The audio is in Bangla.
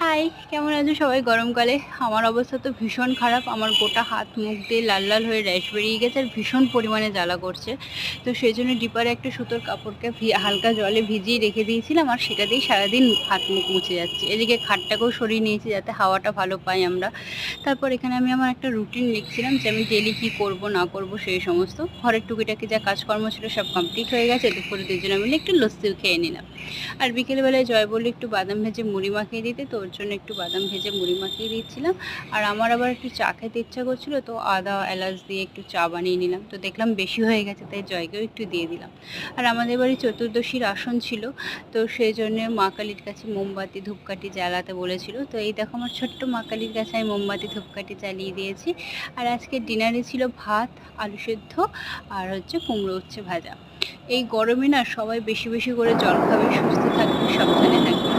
হাই, কেমন আছো সবাই? গরমকালে আমার অবস্থা তো ভীষণ খারাপ। আমার গোটা হাত মুখ দিয়ে লাল লাল হয়ে র্যাশ বেরিয়ে গেছে আর ভীষণ পরিমাণে জ্বালা করছে। তো সেই জন্য ডিপারে একটা সুতোর কাপড়কে হালকা জলে ভিজিয়ে রেখে দিয়েছিলাম, আর সেটা দিয়েই সারাদিন হাত মুখ মুছে যাচ্ছি। এদিকে খাটটাকেও সরিয়ে নিয়েছি যাতে হাওয়াটা ভালো পাই আমরা। তারপর এখানে আমি আমার একটা রুটিন লিখছিলাম যে আমি ডেলি কী করব না করব সেই সমস্ত। ঘরের টুকিটাকি যা কাজকর্ম ছিল সব কমপ্লিট হয়ে গেছে। দুপুরে দুজনে মিলে একটু লস্যিও খেয়ে নিলাম। আর বিকেলবেলায় জয় বলল একটু বাদাম ভেজে মুড়ি মাখিয়ে দিতে, তো ওর জন্য একটু বাদাম ভেজে মুড়ি মাখিয়ে দিচ্ছিলাম। আর আমার আবার একটু চা খেতে ইচ্ছা করছিল, তো আদা এলাচ দিয়ে একটু চা বানিয়ে নিলাম। তো দেখলাম বেশি হয়ে গেছে, তাই জয়কেও একটু দিয়ে দিলাম। আর আমাদের বাড়ি চতুর্দশীর আসন ছিল, তো সেই জন্য মা কালীর কাছে মোমবাতি ধূপকাঠি জ্বালাতে বলেছিল। তো এই দেখো আমার ছোট্ট মা কালীর কাছে আমি মোমবাতি ধূপকাঠি জ্বালিয়ে দিয়েছি। আর আজকে ডিনারে ছিল ভাত, আলু সেদ্ধ আর হচ্ছে কুমড়ো উচ্ছে ভাজা। এই গরমে না সবাই বেশি বেশি করে জল খাবে, সুস্থ থাকবে, সাবধানে থাকবে।